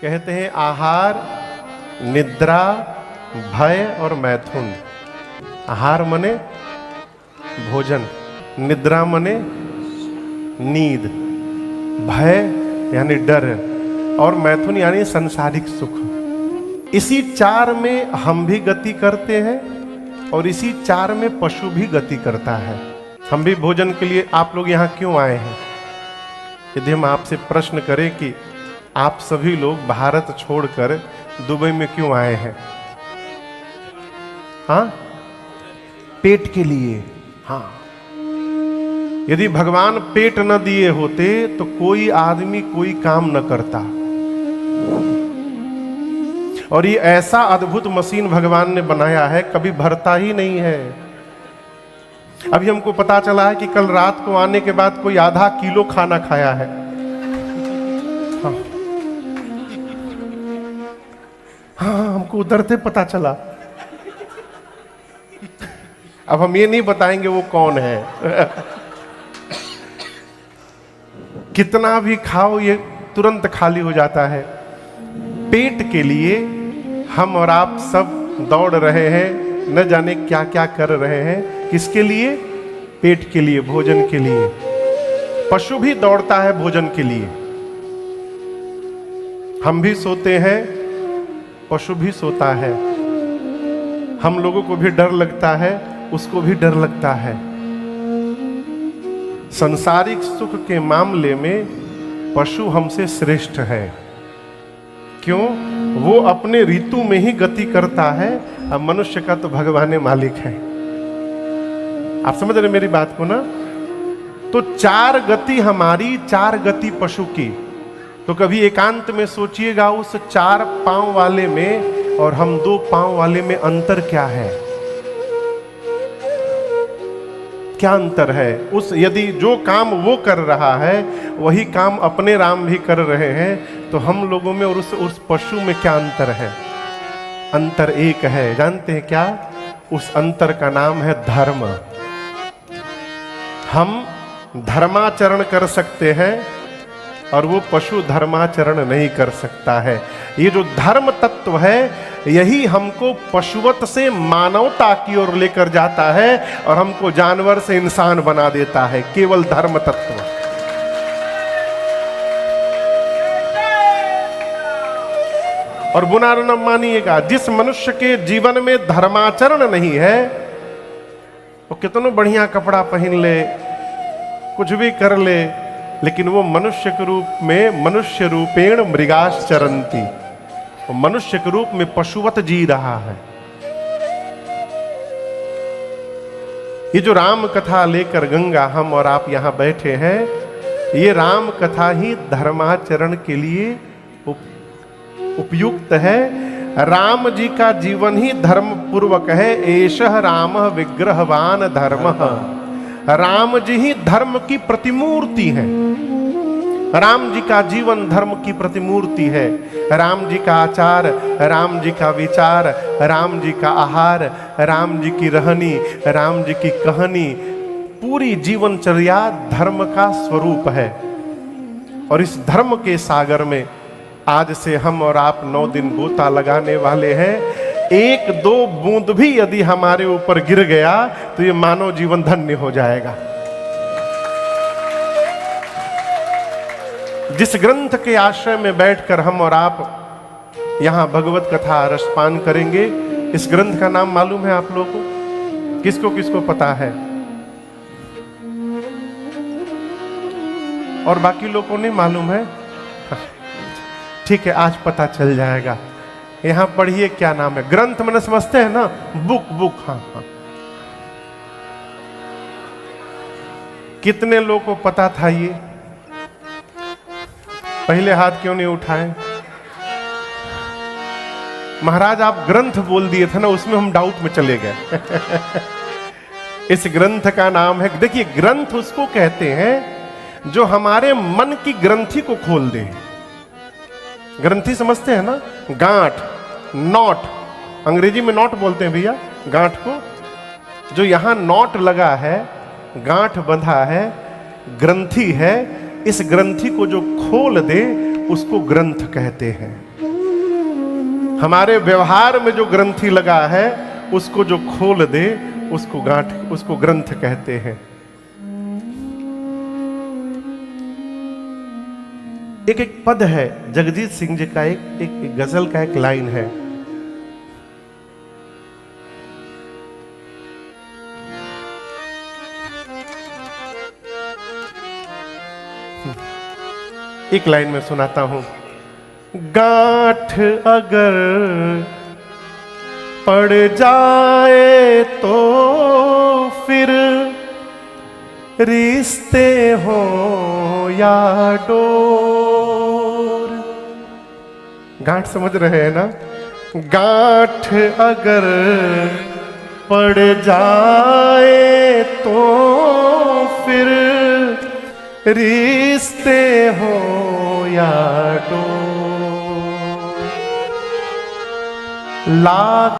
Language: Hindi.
कहते हैं आहार, निद्रा, भय और मैथुन। आहार मने भोजन, निद्रा मने नींद, भय यानी डर और मैथुन यानी सांसारिक सुख। इसी चार में हम भी गति करते हैं और इसी चार में पशु भी गति करता है। हम भी भोजन के लिए आप लोग यहाँ क्यों आए हैं? यदि हम आपसे प्रश्न करें कि आप सभी लोग भारत छोड़कर दुबई में क्यों आए हैं? हाँ, पेट के लिए। हाँ, यदि भगवान पेट न दिए होते तो कोई आदमी कोई काम न करता। और ये ऐसा अद्भुत मशीन भगवान ने बनाया है, कभी भरता ही नहीं है। अभी हमको पता चला है कि कल रात को आने के बाद कोई आधा किलो खाना खाया है। हाँ, हाँ, हमको उधर से पता चला। अब हम ये नहीं बताएंगे वो कौन है। कितना भी खाओ ये तुरंत खाली हो जाता है। पेट के लिए हम और आप सब दौड़ रहे हैं, न जाने क्या क्या कर रहे हैं। किसके लिए? पेट के लिए, भोजन के लिए। पशु भी दौड़ता है भोजन के लिए। हम भी सोते हैं, पशु भी सोता है। हम लोगों को भी डर लगता है, उसको भी डर लगता है। संसारिक सुख के मामले में पशु हमसे श्रेष्ठ है। क्यों? वो अपने ऋतु में ही गति करता है। अब मनुष्य का तो भगवान मालिक है। आप समझ रहे मेरी बात को ना? तो चार गति हमारी, चार गति पशु की। तो कभी एकांत में सोचिएगा उस चार पांव वाले में और हम दो पांव वाले में अंतर क्या है? क्या अंतर है? उस यदि जो काम वो कर रहा है वही काम अपने राम भी कर रहे हैं, तो हम लोगों में और उस पशु में क्या अंतर है? अंतर एक है। जानते हैं क्या? उस अंतर का नाम है धर्म। हम धर्माचरण कर सकते हैं और वो पशु धर्माचरण नहीं कर सकता है। ये जो धर्म तत्व है यही हमको पशुवत से मानवता की ओर लेकर जाता है और हमको जानवर से इंसान बना देता है। केवल धर्म तत्व। और बुरा न मानिएगा, जिस मनुष्य के जीवन में धर्माचरण नहीं है वो कितना बढ़िया कपड़ा पहन ले, कुछ भी कर ले, लेकिन वो मनुष्य के रूप में मनुष्य रूपेण मृगाश्चरन्ति, वो मनुष्य के रूप में पशुवत जी रहा है। ये जो राम कथा लेकर गंगा हम और आप यहां बैठे हैं, ये राम कथा ही धर्माचरण के लिए उपयुक्त है। राम जी का जीवन ही धर्म पूर्वक है। एषः रामः विग्रहवान धर्मः। राम जी ही धर्म की प्रतिमूर्ति है। राम जी का जीवन धर्म की प्रतिमूर्ति है। राम जी का आचार, राम जी का विचार, राम जी का आहार, राम जी की रहनी, राम जी की कहानी, पूरी जीवनचर्या धर्म का स्वरूप है। और इस धर्म के सागर में आज से हम और आप 9 दिन गोता लगाने वाले हैं। एक दो बूंद भी यदि हमारे ऊपर गिर गया तो ये मानव जीवन धन्य हो जाएगा। जिस ग्रंथ के आश्रय में बैठकर हम और आप यहां भगवत कथा रसपान करेंगे, इस ग्रंथ का नाम मालूम है आप लोगों को? किसको किसको पता है? और बाकी लोगों को नहीं मालूम है? ठीक है, आज पता चल जाएगा। यहां पढ़िए क्या नाम है। ग्रंथ मैंने समझते हैं ना? बुक। हाँ हाँ। कितने लोगों को पता था ये? पहले हाथ क्यों नहीं उठाए? महाराज आप ग्रंथ बोल दिए थे ना, उसमें हम डाउट में चले गए। इस ग्रंथ का नाम है, देखिए ग्रंथ उसको कहते हैं जो हमारे मन की ग्रंथि को खोल दे। ग्रंथि समझते हैं ना? गांठ, नॉट, अंग्रेजी में नॉट बोलते हैं भैया गांठ को। जो यहां नॉट लगा है, गांठ बंधा है, ग्रंथि है, इस ग्रंथि को जो खोल दे उसको ग्रंथ कहते हैं। हमारे व्यवहार में जो ग्रंथि लगा है उसको जो खोल दे उसको गांठ, उसको ग्रंथ कहते हैं। एक एक पद है, जगजीत सिंह जी का एक गजल का एक लाइन है, एक लाइन में सुनाता हूं। गांठ अगर पड़ जाए तो फिर रिश्ते हो या डोर। गांठ समझ रहे हैं ना? गांठ अगर पड़ जाए तो फिर रिश्ते हो या डोर। लाख